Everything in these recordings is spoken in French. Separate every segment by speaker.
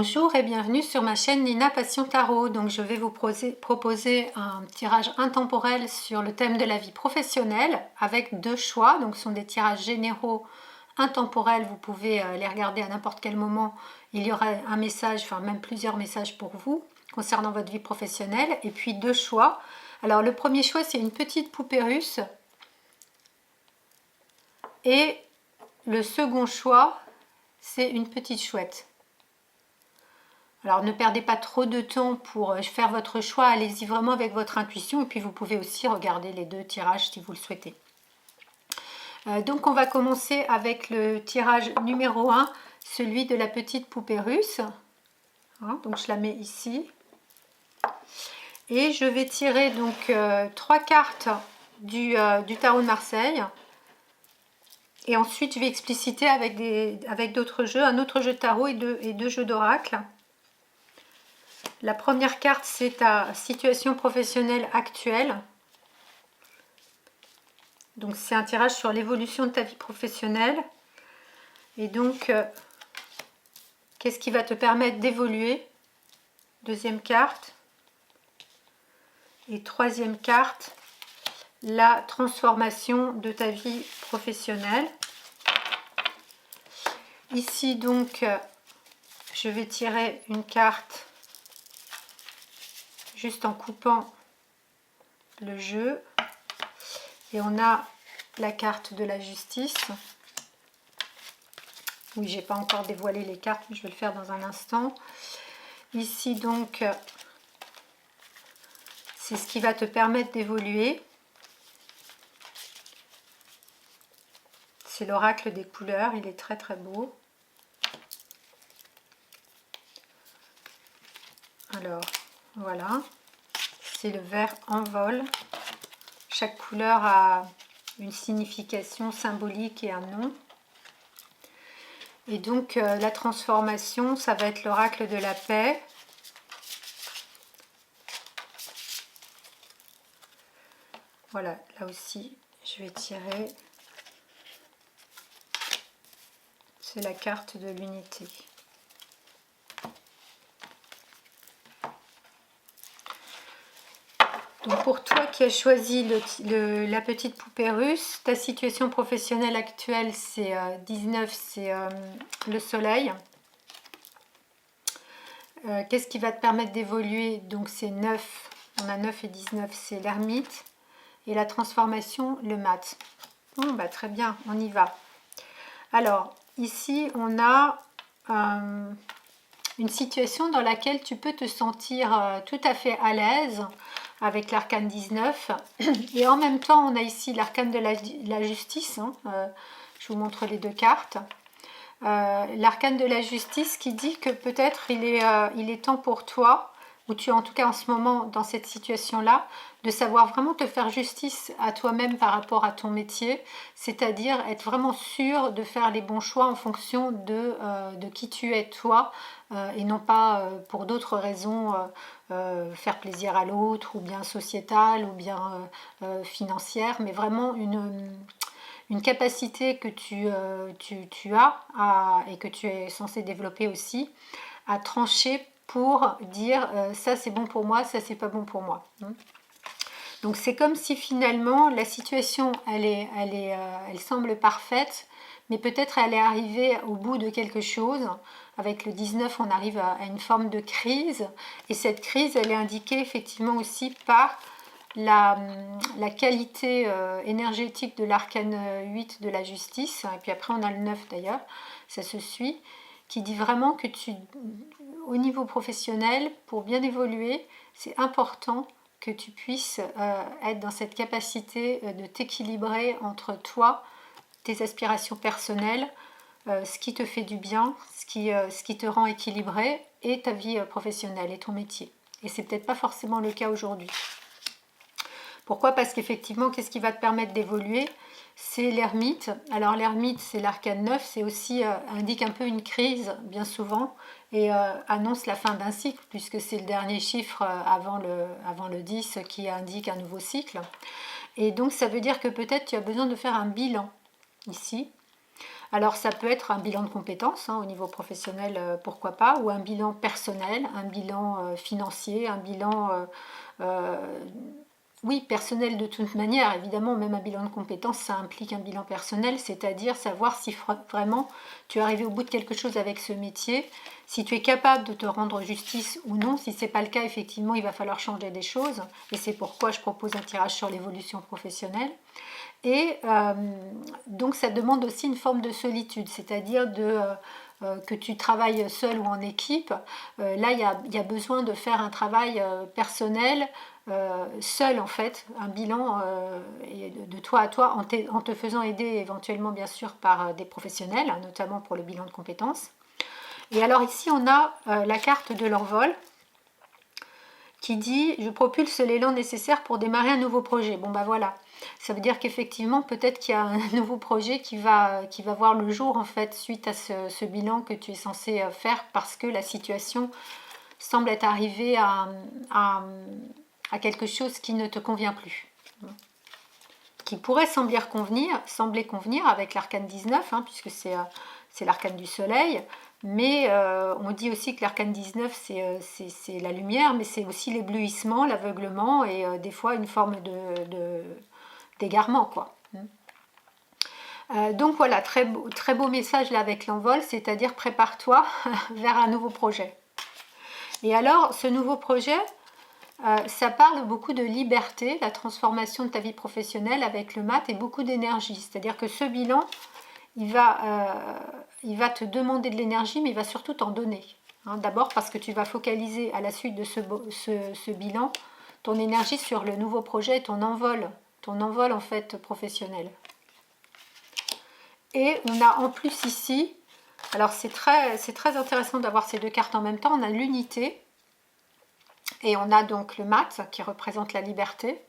Speaker 1: Bonjour et bienvenue sur ma chaîne Nina Passion Tarot. Donc je vais vous proposer un tirage intemporel sur le thème de la vie professionnelle avec deux choix. Donc ce sont des tirages généraux intemporels, vous pouvez les regarder à n'importe quel moment. Il y aura un message, enfin même plusieurs messages pour vous concernant votre vie professionnelle. Et puis deux choix. Alors le premier choix, c'est une petite poupée russe. Et le second choix, c'est une petite chouette. Alors ne perdez pas trop de temps pour faire votre choix, allez-y vraiment avec votre intuition et puis vous pouvez aussi regarder les deux tirages si vous le souhaitez. Donc on va commencer avec le tirage numéro 1, celui de la petite poupée russe. Donc je la mets ici. Et je vais tirer donc 3 cartes du tarot de Marseille. Et ensuite je vais expliciter avec d'autres jeux, un autre jeu de tarot et deux jeux d'oracle. La première carte, c'est ta situation professionnelle actuelle. Donc, c'est un tirage sur l'évolution de ta vie professionnelle. Et donc, qu'est-ce qui va te permettre d'évoluer? Deuxième carte. Et troisième carte, la transformation de ta vie professionnelle. Ici, donc, je vais tirer une carte juste en coupant le jeu. Et on a la carte de la justice. Oui, j'ai pas encore dévoilé les cartes, mais je vais le faire dans un instant. Ici, donc, c'est ce qui va te permettre d'évoluer. C'est l'oracle des couleurs, il est très très beau. Alors, voilà. C'est le vert en vol. Chaque couleur a une signification symbolique et un nom. Et donc la transformation, ça va être l'oracle de la paix. Voilà, là aussi, je vais tirer. C'est la carte de l'unité. Donc pour toi qui as choisi la petite poupée russe, ta situation professionnelle actuelle, c'est 19, c'est le soleil. Qu'est-ce qui va te permettre d'évoluer? Donc c'est 9, on a 9 et 19, c'est l'ermite. Et la transformation, le mat. Bon, bah, très bien, on y va. Alors, ici, on a une situation dans laquelle tu peux te sentir tout à fait à l'aise avec l'arcane 19. Et en même temps, on a ici l'arcane de la justice. Je vous montre les deux cartes. L'arcane de la justice qui dit que peut-être il est temps pour toi, ou tu es en tout cas en ce moment dans cette situation-là, de savoir vraiment te faire justice à toi-même par rapport à ton métier, c'est-à-dire être vraiment sûr de faire les bons choix en fonction de qui tu es toi, et non pas pour d'autres raisons, faire plaisir à l'autre, ou bien sociétale, ou bien financière, mais vraiment une capacité que tu as et que tu es censé développer aussi, à trancher pour dire ça c'est bon pour moi, ça c'est pas bon pour moi. Donc c'est comme si finalement la situation elle semble parfaite, mais peut-être elle est arrivée au bout de quelque chose. Avec le 19 on arrive à une forme de crise, et cette crise elle est indiquée effectivement aussi par la qualité énergétique de l'arcane 8 de la justice, et puis après on a le 9 d'ailleurs, ça se suit, qui dit vraiment que au niveau professionnel, pour bien évoluer, c'est important que tu puisses être dans cette capacité de t'équilibrer entre toi, tes aspirations personnelles, ce qui te fait du bien, ce qui te rend équilibré, et ta vie professionnelle et ton métier. Et c'est peut-être pas forcément le cas aujourd'hui. Pourquoi? Parce qu'effectivement, qu'est-ce qui va te permettre d'évoluer? C'est l'ermite. Alors l'ermite, c'est l'arcane 9, c'est aussi indique un peu une crise bien souvent, et annonce la fin d'un cycle, puisque c'est le dernier chiffre avant le 10 qui indique un nouveau cycle. Et donc ça veut dire que peut-être tu as besoin de faire un bilan ici. Alors ça peut être un bilan de compétences au niveau professionnel, pourquoi pas, ou un bilan personnel, un bilan financier, un bilan oui, personnel de toute manière, évidemment, même un bilan de compétences, ça implique un bilan personnel, c'est-à-dire savoir si vraiment tu es arrivé au bout de quelque chose avec ce métier, si tu es capable de te rendre justice ou non. Si ce n'est pas le cas, effectivement, il va falloir changer des choses, et c'est pourquoi je propose un tirage sur l'évolution professionnelle. Et donc ça demande aussi une forme de solitude, c'est-à-dire que tu travailles seul ou en équipe. Là, il y a besoin de faire un travail personnel, seul en fait, un bilan de toi à toi, en te faisant aider éventuellement bien sûr par des professionnels, notamment pour le bilan de compétences. Et alors ici, on a la carte de l'envol qui dit « Je propulse l'élan nécessaire pour démarrer un nouveau projet ». Bon, bah voilà. Ça veut dire qu'effectivement, peut-être qu'il y a un nouveau projet qui va voir le jour, en fait, suite à ce bilan que tu es censé faire, parce que la situation semble être arrivée à quelque chose qui ne te convient plus. Qui pourrait sembler convenir avec l'arcane 19, puisque c'est l'arcane du soleil. Mais on dit aussi que l'arcane 19, c'est la lumière, mais c'est aussi l'éblouissement, l'aveuglement et des fois une forme d'égarement, quoi. Donc voilà, très beau message là avec l'envol, c'est-à-dire prépare-toi vers un nouveau projet. Et alors, ce nouveau projet, ça parle beaucoup de liberté, la transformation de ta vie professionnelle avec le mat et beaucoup d'énergie. C'est-à-dire que ce bilan, il va te demander de l'énergie, mais il va surtout t'en donner. D'abord parce que tu vas focaliser à la suite de ce bilan ton énergie sur le nouveau projet, ton envol en fait professionnel. Et on a en plus ici, alors c'est très intéressant d'avoir ces deux cartes en même temps, on a l'unité et on a donc le mat qui représente la liberté.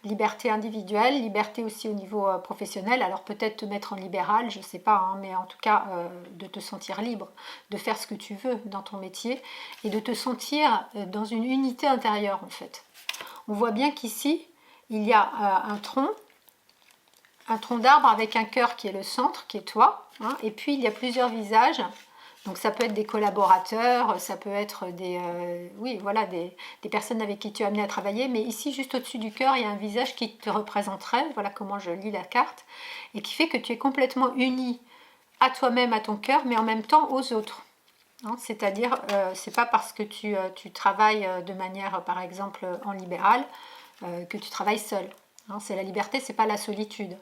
Speaker 1: Liberté individuelle, liberté aussi au niveau professionnel, alors peut-être te mettre en libéral, je ne sais pas, mais en tout cas de te sentir libre, de faire ce que tu veux dans ton métier et de te sentir dans une unité intérieure en fait. On voit bien qu'ici, il y a un tronc d'arbre avec un cœur qui est le centre, qui est toi, et puis il y a plusieurs visages. Donc ça peut être des collaborateurs, ça peut être des personnes avec qui tu es amené à travailler, mais ici juste au-dessus du cœur, il y a un visage qui te représenterait, voilà comment je lis la carte, et qui fait que tu es complètement uni à toi-même, à ton cœur, mais en même temps aux autres. C'est-à-dire, c'est pas parce que tu travailles de manière, par exemple, en libéral, que tu travailles seul. C'est la liberté, c'est pas la solitude.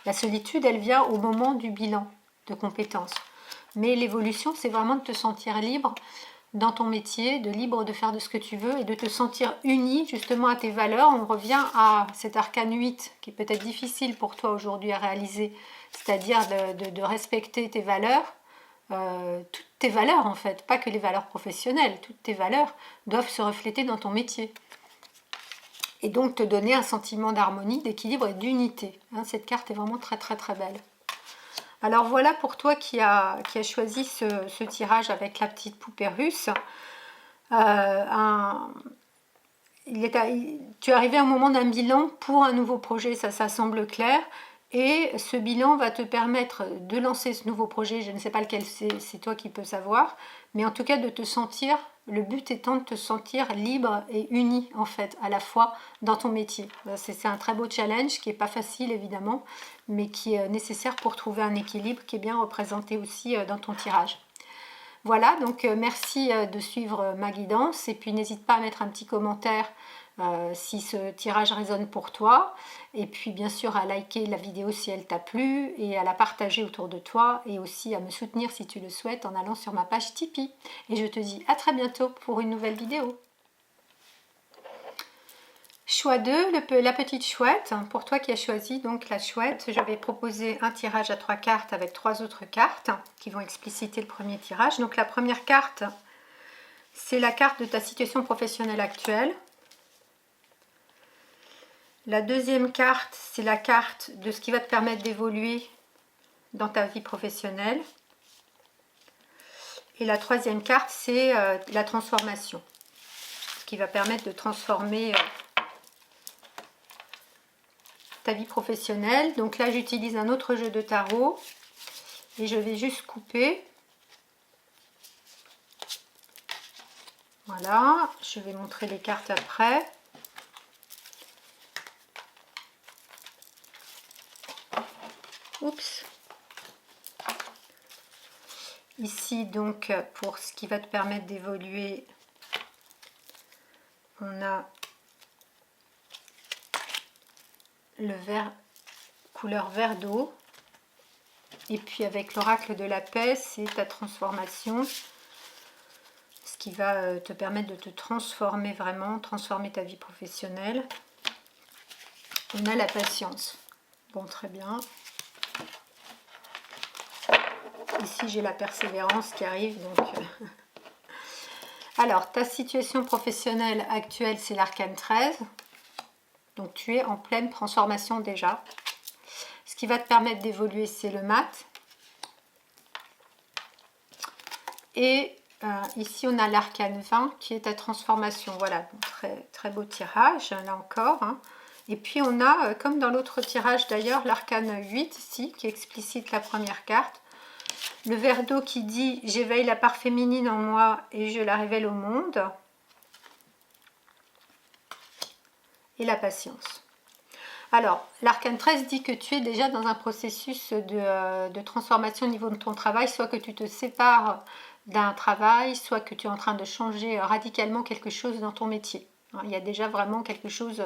Speaker 1: La solitude, elle vient au moment du bilan de compétences. Mais l'évolution, c'est vraiment de te sentir libre dans ton métier, libre de faire de ce que tu veux et de te sentir uni justement à tes valeurs. On revient à cet arcane 8 qui est peut-être difficile pour toi aujourd'hui à réaliser, c'est-à-dire de respecter tes valeurs, toutes tes valeurs en fait, pas que les valeurs professionnelles, toutes tes valeurs doivent se refléter dans ton métier. Et donc te donner un sentiment d'harmonie, d'équilibre et d'unité. Cette carte est vraiment très très très belle. Alors voilà pour toi qui a choisi ce tirage avec la petite poupée russe. Tu es arrivé à un moment d'un bilan pour un nouveau projet, ça semble clair. Et ce bilan va te permettre de lancer ce nouveau projet. Je ne sais pas lequel c'est toi qui peux savoir. Mais en tout cas de te sentir, le but étant de te sentir libre et uni en fait, à la fois dans ton métier. C'est un très beau challenge qui n'est pas facile évidemment, mais qui est nécessaire pour trouver un équilibre qui est bien représenté aussi dans ton tirage. Voilà, donc merci de suivre ma guidance et puis n'hésite pas à mettre un petit commentaire si ce tirage résonne pour toi, et puis bien sûr à liker la vidéo si elle t'a plu et à la partager autour de toi et aussi à me soutenir si tu le souhaites en allant sur ma page Tipeee. Et je te dis à très bientôt pour une nouvelle vidéo. Choix 2, la petite chouette. Pour toi qui as choisi donc la chouette, je vais proposer un tirage à 3 cartes avec 3 autres cartes qui vont expliciter le premier tirage. Donc la première carte, c'est la carte de ta situation professionnelle actuelle. La deuxième carte, c'est la carte de ce qui va te permettre d'évoluer dans ta vie professionnelle. Et la troisième carte, c'est la transformation. Ce qui va permettre de transformer ta vie professionnelle. Donc là, j'utilise un autre jeu de tarot. Et je vais juste couper. Voilà, je vais montrer les cartes après. Oups. Ici, donc, pour ce qui va te permettre d'évoluer, on a le vert, couleur vert d'eau. Et puis avec l'oracle de la paix, c'est ta transformation. Ce qui va te permettre de te transformer vraiment, transformer ta vie professionnelle. On a la patience. Bon, très bien. Ici, j'ai la persévérance qui arrive. Donc, alors, ta situation professionnelle actuelle, c'est l'arcane 13. Donc, tu es en pleine transformation déjà. Ce qui va te permettre d'évoluer, c'est le mat. Et ici, on a l'arcane 20 qui est ta transformation. Voilà, très, très beau tirage, là encore. Hein. Et puis, on a, comme dans l'autre tirage d'ailleurs, l'arcane 8 ici, qui explicite la première carte. Le verre d'eau qui dit « J'éveille la part féminine en moi et je la révèle au monde ». Et la patience. Alors, l'arcane 13 dit que tu es déjà dans un processus de transformation au niveau de ton travail, soit que tu te sépares d'un travail, soit que tu es en train de changer radicalement quelque chose dans ton métier. Il y a déjà vraiment quelque chose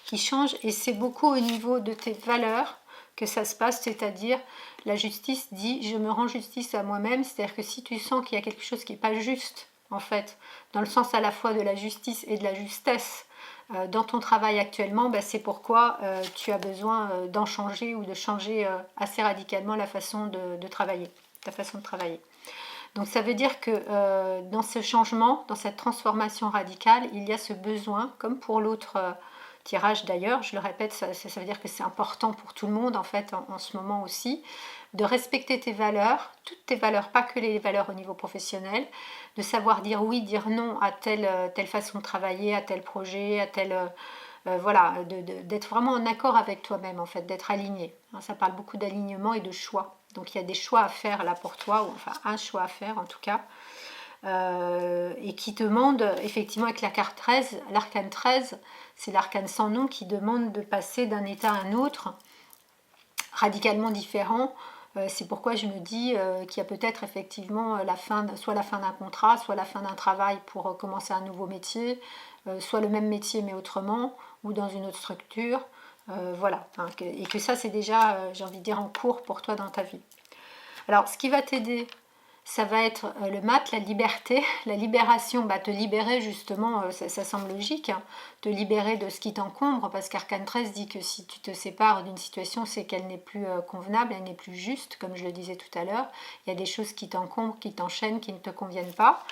Speaker 1: qui change et c'est beaucoup au niveau de tes valeurs que ça se passe, c'est-à-dire la justice dit je me rends justice à moi-même, c'est-à-dire que si tu sens qu'il y a quelque chose qui n'est pas juste, en fait, dans le sens à la fois de la justice et de la justesse dans ton travail actuellement, ben c'est pourquoi tu as besoin d'en changer ou de changer assez radicalement la façon de travailler, ta façon de travailler. Donc ça veut dire que dans ce changement, dans cette transformation radicale, il y a ce besoin, comme pour l'autre tirage d'ailleurs, je le répète, ça veut dire que c'est important pour tout le monde en fait en ce moment aussi, de respecter tes valeurs, toutes tes valeurs, pas que les valeurs au niveau professionnel, de savoir dire oui, dire non à telle façon de travailler, à tel projet, à tel... voilà, d'être vraiment en accord avec toi-même en fait, d'être aligné. Hein, ça parle beaucoup d'alignement et de choix. Donc il y a des choix à faire là pour toi, ou enfin un choix à faire en tout cas. Et qui demande, effectivement avec la carte 13, l'arcane 13, c'est l'arcane sans nom qui demande de passer d'un état à un autre, radicalement différent. C'est pourquoi je me dis qu'il y a peut-être effectivement soit la fin d'un contrat, soit la fin d'un travail pour commencer un nouveau métier, soit le même métier mais autrement, ou dans une autre structure. Voilà, hein, et que ça c'est déjà, j'ai envie de dire, en cours pour toi dans ta vie. Alors ce qui va t'aider, ça va être le mat, la liberté, la libération, te libérer justement, ça semble logique, hein, te libérer de ce qui t'encombre, parce qu'Arcane 13 dit que si tu te sépares d'une situation, c'est qu'elle n'est plus convenable, elle n'est plus juste, comme je le disais tout à l'heure. Il y a des choses qui t'encombrent, qui t'enchaînent, qui ne te conviennent pas.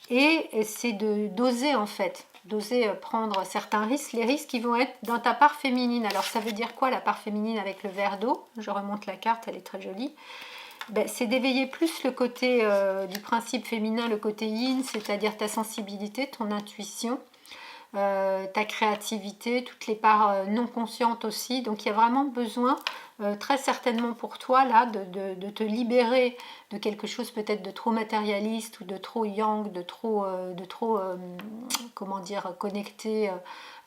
Speaker 1: Et c'est d'oser en fait, d'oser prendre certains risques, les risques qui vont être dans ta part féminine. Alors ça veut dire quoi la part féminine avec le verre d'eau? Je remonte la carte, elle est très jolie. C'est d'éveiller plus le côté du principe féminin, le côté yin, c'est-à-dire ta sensibilité, ton intuition, ta créativité, toutes les parts non conscientes aussi. Donc il y a vraiment besoin, très certainement pour toi, là, de te libérer de quelque chose peut-être de trop matérialiste ou de trop yang, de trop comment dire, connecté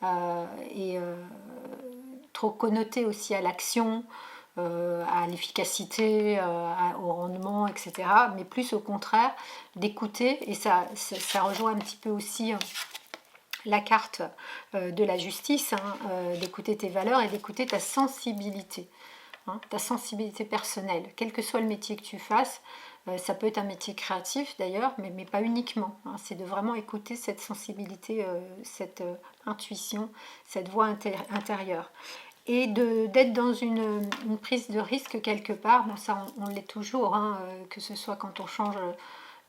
Speaker 1: et trop connoté aussi à l'action. À l'efficacité, au rendement, etc. Mais plus au contraire, d'écouter, et ça rejoint un petit peu aussi la carte de la justice, hein, d'écouter tes valeurs et d'écouter ta sensibilité, hein, ta sensibilité personnelle, quel que soit le métier que tu fasses. Ça peut être un métier créatif d'ailleurs, mais pas uniquement. Hein, c'est de vraiment écouter cette sensibilité, cette intuition, cette voix intérieure. Et d'être dans une prise de risque quelque part. Bon, ça on l'est toujours, hein, que ce soit quand on change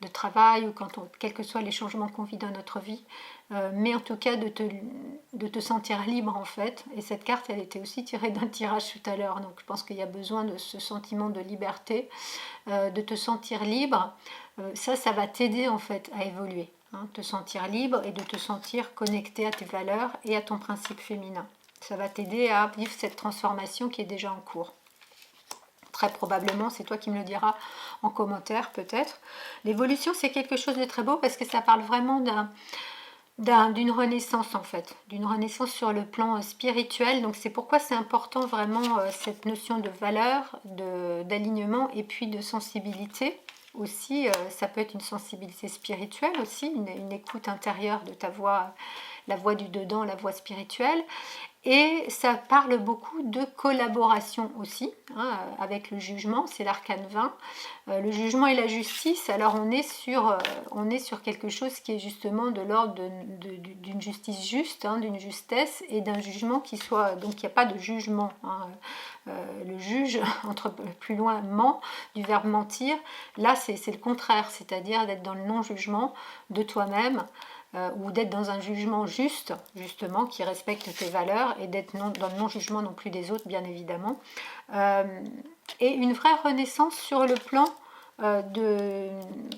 Speaker 1: de travail ou quels que soient les changements qu'on vit dans notre vie, mais en tout cas de te sentir libre en fait. Et cette carte elle était aussi tirée d'un tirage tout à l'heure, donc je pense qu'il y a besoin de ce sentiment de liberté, de te sentir libre. Ça va t'aider en fait à évoluer, hein, te sentir libre et de te sentir connecté à tes valeurs et à ton principe féminin. Ça va t'aider à vivre cette transformation qui est déjà en cours. très probablement, c'est toi qui me le diras en commentaire peut-être. L'évolution, c'est quelque chose de très beau parce que ça parle vraiment d'une renaissance en fait, d'une renaissance sur le plan spirituel. Donc c'est pourquoi c'est important vraiment cette notion de valeur, d'alignement et puis de sensibilité. Aussi, ça peut être une sensibilité spirituelle aussi, une écoute intérieure de ta voix, la voix du dedans, la voix spirituelle. Et ça parle beaucoup de collaboration aussi, hein, avec le jugement, c'est l'arcane 20. Le jugement et la justice, alors on est sur quelque chose qui est justement de l'ordre d'une justice juste, hein, d'une justesse et d'un jugement qui soit... Donc il n'y a pas de jugement. Hein. Le juge, entre plus loin, ment, du verbe mentir. Là, c'est le contraire, c'est-à-dire d'être dans le non-jugement de toi-même. Ou d'être dans un jugement juste, justement, qui respecte tes valeurs, et d'être dans le non-jugement non plus des autres, bien évidemment. Et une vraie renaissance sur le plan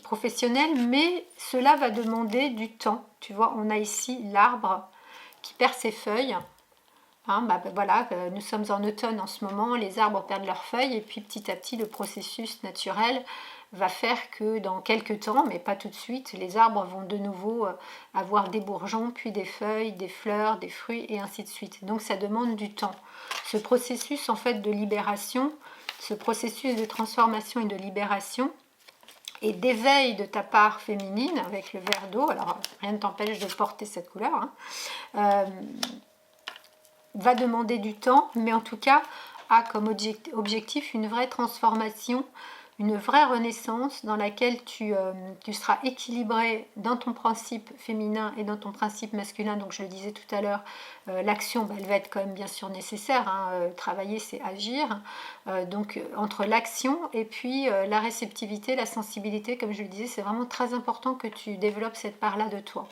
Speaker 1: professionnel, mais cela va demander du temps. Tu vois, on a ici l'arbre qui perd ses feuilles. Hein, voilà, nous sommes en automne en ce moment, les arbres perdent leurs feuilles, et puis petit à petit, le processus naturel va faire que dans quelques temps, mais pas tout de suite, les arbres vont de nouveau avoir des bourgeons, puis des feuilles, des fleurs, des fruits, et ainsi de suite. Donc ça demande du temps. Ce processus en fait de libération, ce processus de transformation et de libération, et d'éveil de ta part féminine avec le verre d'eau, alors rien ne t'empêche de porter cette couleur, hein, va demander du temps, mais en tout cas a comme objectif une vraie transformation, une vraie renaissance dans laquelle tu seras équilibré dans ton principe féminin et dans ton principe masculin. Donc je le disais tout à l'heure, l'action elle va être quand même bien sûr nécessaire, hein, travailler c'est agir, donc entre l'action et puis la réceptivité, la sensibilité, comme je le disais, c'est vraiment très important que tu développes cette part-là de toi.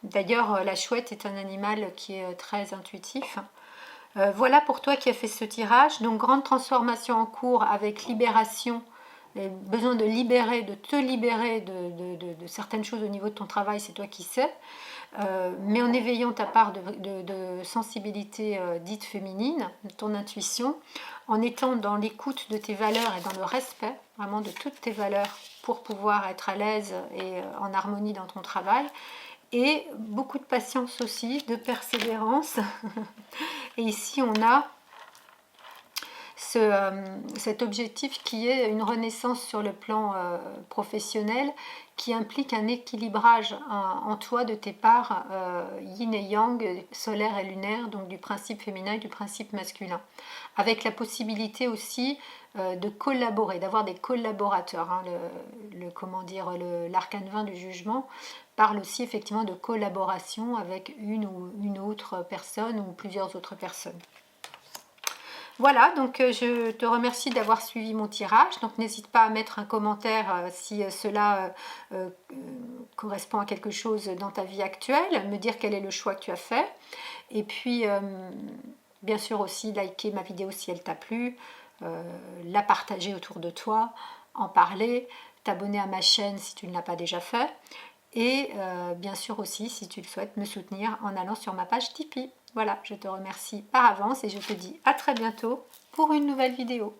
Speaker 1: D'ailleurs, la chouette est un animal qui est très intuitif. Voilà pour toi qui as fait ce tirage. Donc, grande transformation en cours avec libération, besoin de libérer, de te libérer de certaines choses au niveau de ton travail, c'est toi qui sais. Mais en éveillant ta part de sensibilité dite féminine, ton intuition, en étant dans l'écoute de tes valeurs et dans le respect vraiment de toutes tes valeurs pour pouvoir être à l'aise et en harmonie dans ton travail. Et beaucoup de patience aussi, de persévérance. Et ici, on a cet objectif qui est une renaissance sur le plan professionnel, qui implique un équilibrage en toi de tes parts yin et yang, solaire et lunaire, donc du principe féminin et du principe masculin. Avec la possibilité aussi de collaborer, d'avoir des collaborateurs. Hein, l'arcane 20 du jugement parle aussi effectivement de collaboration avec une ou une autre personne ou plusieurs autres personnes. Voilà, donc je te remercie d'avoir suivi mon tirage. Donc n'hésite pas à mettre un commentaire si cela correspond à quelque chose dans ta vie actuelle, me dire quel est le choix que tu as fait. Et puis, bien sûr aussi, liker ma vidéo si elle t'a plu, la partager autour de toi, en parler, t'abonner à ma chaîne si tu ne l'as pas déjà fait. Et bien sûr aussi, si tu le souhaites, me soutenir en allant sur ma page Tipeee. Voilà, je te remercie par avance et je te dis à très bientôt pour une nouvelle vidéo.